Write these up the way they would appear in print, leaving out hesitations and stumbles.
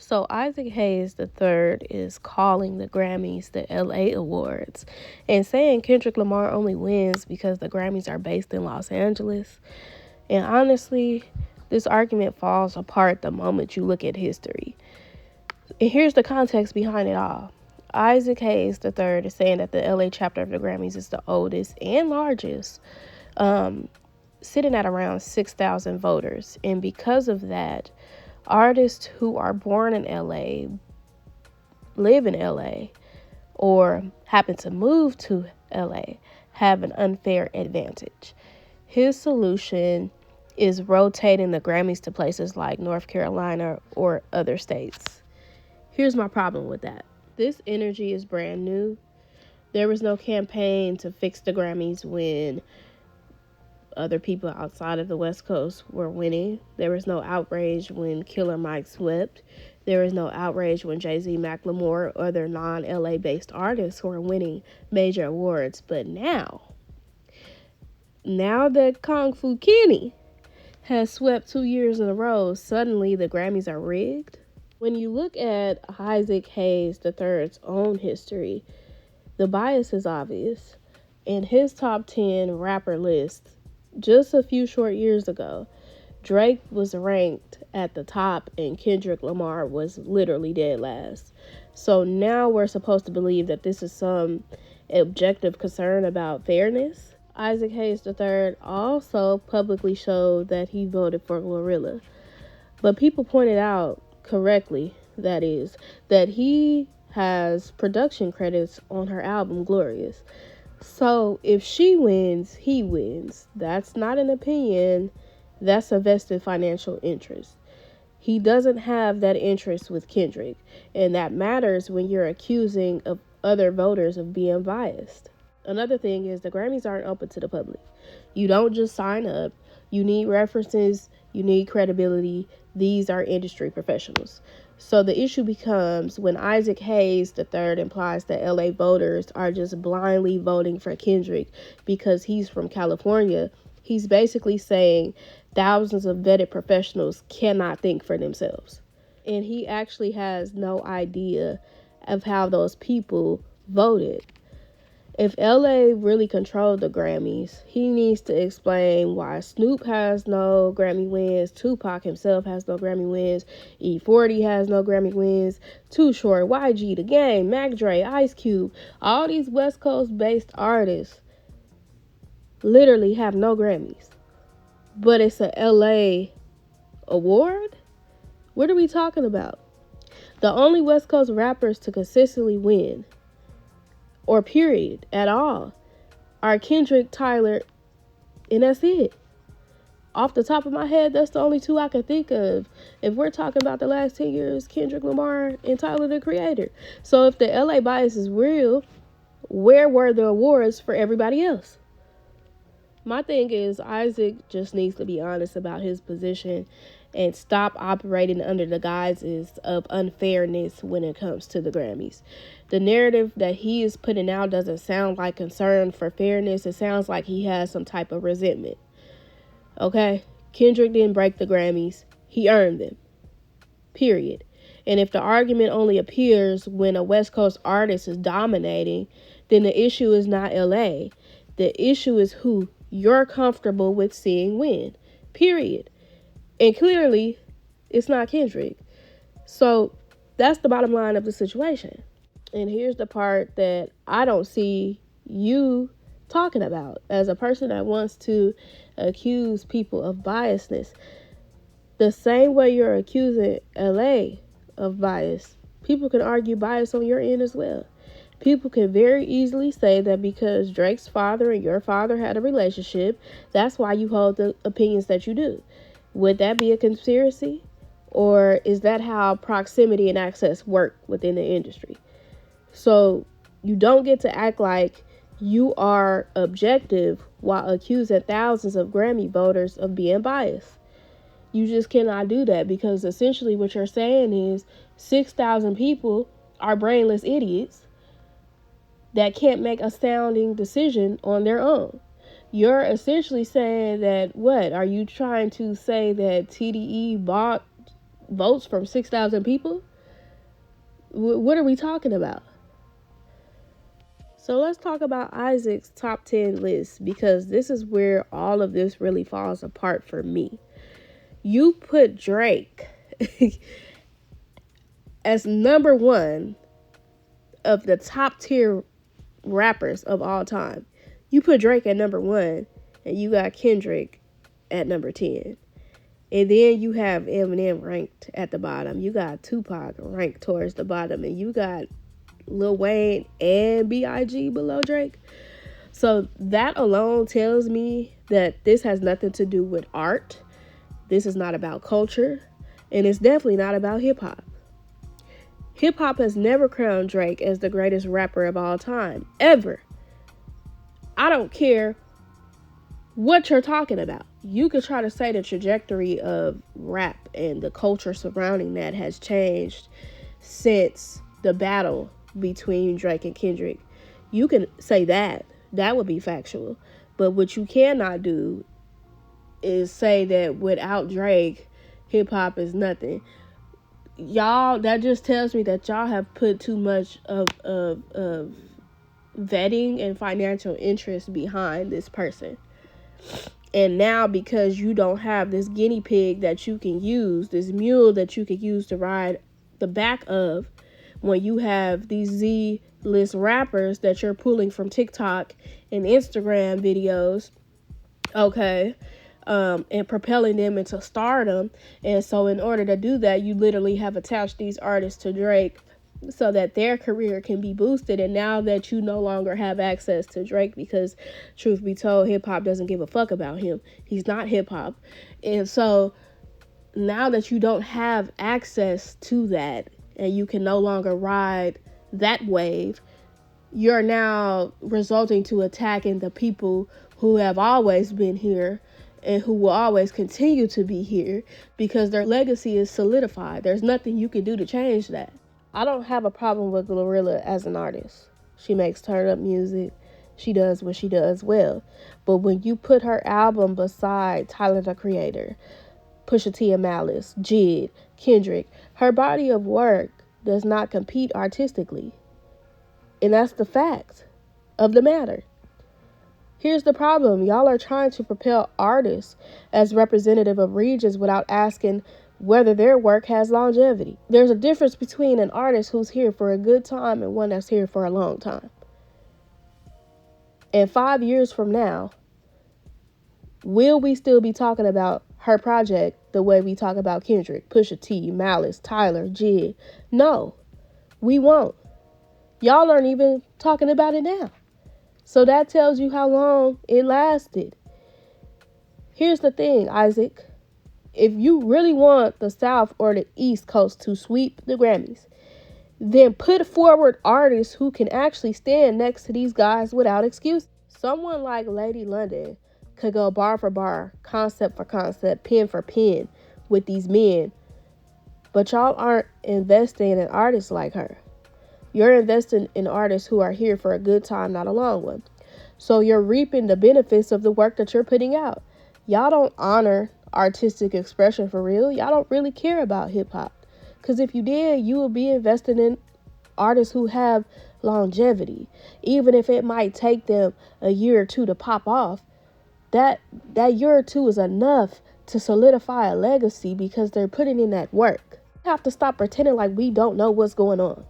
So Isaac Hayes III is calling the Grammys the LA Awards and saying Kendrick Lamar only wins because the Grammys are based in Los Angeles. And honestly, this argument falls apart the moment you look at history. And here's the context behind it all. Isaac Hayes III is saying that the LA chapter of the Grammys is the oldest and largest, sitting at around 6,000 voters. And because of that, artists who are born in LA, live in LA, or happen to move to LA have an unfair advantage. His solution is rotating the Grammys to places like North Carolina or other states. Here's my problem with that. This energy is brand new. There was no campaign to fix the Grammys when other people outside of the West Coast were winning. There was no outrage when Killer Mike swept. There was no outrage when Jay-Z, Macklemore, or other non-LA based artists were winning major awards. But now that Kung Fu Kenny has swept 2 years in a row, suddenly the Grammys are rigged. When you look at Isaac Hayes III's own history, the bias is obvious. In his top 10 rapper list, just a few short years ago, Drake was ranked at the top and Kendrick Lamar was literally dead last. So now we're supposed to believe that this is some objective concern about fairness. Isaac Hayes III also publicly showed that he voted for Glorilla. But people pointed out correctly, that is, that he has production credits on her album Glorious. So if she wins, he wins. That's not an opinion. That's a vested financial interest. He doesn't have that interest with Kendrick, and that matters when you're accusing of other voters of being biased. Another thing is the Grammys aren't open to the public. You don't just sign up. You need references. You need credibility. These are industry professionals. So the issue becomes when Isaac Hayes III implies that LA voters are just blindly voting for Kendrick because he's from California. He's basically saying thousands of vetted professionals cannot think for themselves. And he actually has no idea of how those people voted. If LA really controlled the Grammys, he needs to explain why Snoop has no Grammy wins, Tupac himself has no Grammy wins, E40 has no Grammy wins, Too Short, YG, The Game, Mac Dre, Ice Cube, all these West Coast based artists literally have no Grammys. But it's a LA award? What are we talking about? The only West Coast rappers to consistently win, or period, at all, are Kendrick, Tyler, and that's it. Off the top of my head, that's the only two I can think of. If we're talking about the last 10 years, Kendrick Lamar and Tyler, the Creator. So if the LA bias is real, where were the awards for everybody else? My thing is, Isaac just needs to be honest about his position and stop operating under the guises of unfairness when it comes to the Grammys. The narrative that he is putting out doesn't sound like concern for fairness. It sounds like he has some type of resentment. Okay? Kendrick didn't break the Grammys. He earned them. Period. And if the argument only appears when a West Coast artist is dominating, then the issue is not LA. The issue is who you're comfortable with seeing win. Period. And clearly, it's not Kendrick. So that's the bottom line of the situation. And here's the part that I don't see you talking about as a person that wants to accuse people of biasness. The same way you're accusing LA of bias, people can argue bias on your end as well. People can very easily say that because Drake's father and your father had a relationship, that's why you hold the opinions that you do. Would that be a conspiracy? Or is that how proximity and access work within the industry? So you don't get to act like you are objective while accusing thousands of Grammy voters of being biased. You just cannot do that, because essentially what you're saying is 6,000 people are brainless idiots that can't make a sounding decision on their own. You're essentially saying that, what? Are you trying to say that TDE bought votes from 6,000 people? What are we talking about? So let's talk about Isaac's top 10 list, because this is where all of this really falls apart for me. You put Drake as number one of the top tier rappers of all time. You put Drake at number one, and you got Kendrick at number 10. And then you have Eminem ranked at the bottom. You got Tupac ranked towards the bottom. And you got Lil Wayne and B.I.G. below Drake. So that alone tells me that this has nothing to do with art. This is not about culture. And it's definitely not about hip-hop. Hip-hop has never crowned Drake as the greatest rapper of all time. Ever. I don't care what you're talking about. You could try to say the trajectory of rap and the culture surrounding that has changed since the battle between Drake and Kendrick. You can say that. That would be factual. But what you cannot do is say that without Drake, hip-hop is nothing. Y'all, that just tells me that y'all have put too much of vetting and financial interest behind this person. And now, because you don't have this guinea pig that you can use, this mule that you can use to ride the back of, when you have these Z-list rappers that you're pulling from TikTok and Instagram videos, okay, and propelling them into stardom. And so in order to do that, you literally have attached these artists to Drake so that their career can be boosted. And now that you no longer have access to Drake, because truth be told, hip-hop doesn't give a fuck about him. He's not hip-hop. And so now that you don't have access to that, and you can no longer ride that wave, you're now resulting to attacking the people who have always been here and who will always continue to be here, because their legacy is solidified. There's nothing you can do to change that. I don't have a problem with Glorilla as an artist. She makes turn up music. She does what she does well. But when you put her album beside Tyler, the Creator, Pusha T and Malice, Jid, Kendrick, her body of work does not compete artistically. And that's the fact of the matter. Here's the problem. Y'all are trying to propel artists as representative of regions without asking whether their work has longevity. There's a difference between an artist who's here for a good time and one that's here for a long time. And 5 years from now, will we still be talking about her project the way we talk about Kendrick, Pusha T, Malice, Tyler, Jid? No, we won't. Y'all aren't even talking about it now. So that tells you how long it lasted. Here's the thing, Isaac. If you really want the South or the East Coast to sweep the Grammys, then put forward artists who can actually stand next to these guys without excuse. Someone like Lady London could go bar for bar, concept for concept, pen for pen with these men. But y'all aren't investing in artists like her. You're investing in artists who are here for a good time, not a long one. So you're reaping the benefits of the work that you're putting out. Y'all don't honor artistic expression for real. Y'all don't really care about hip-hop. Because if you did, you would be investing in artists who have longevity. Even if it might take them a year or two to pop off, that year or two is enough to solidify a legacy, because they're putting in that work. We have to stop pretending like we don't know what's going on.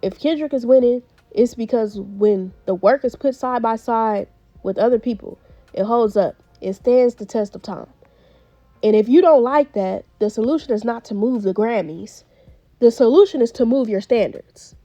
If Kendrick is winning, it's because when the work is put side by side with other people, it holds up. It stands the test of time. And if you don't like that, the solution is not to move the Grammys. The solution is to move your standards.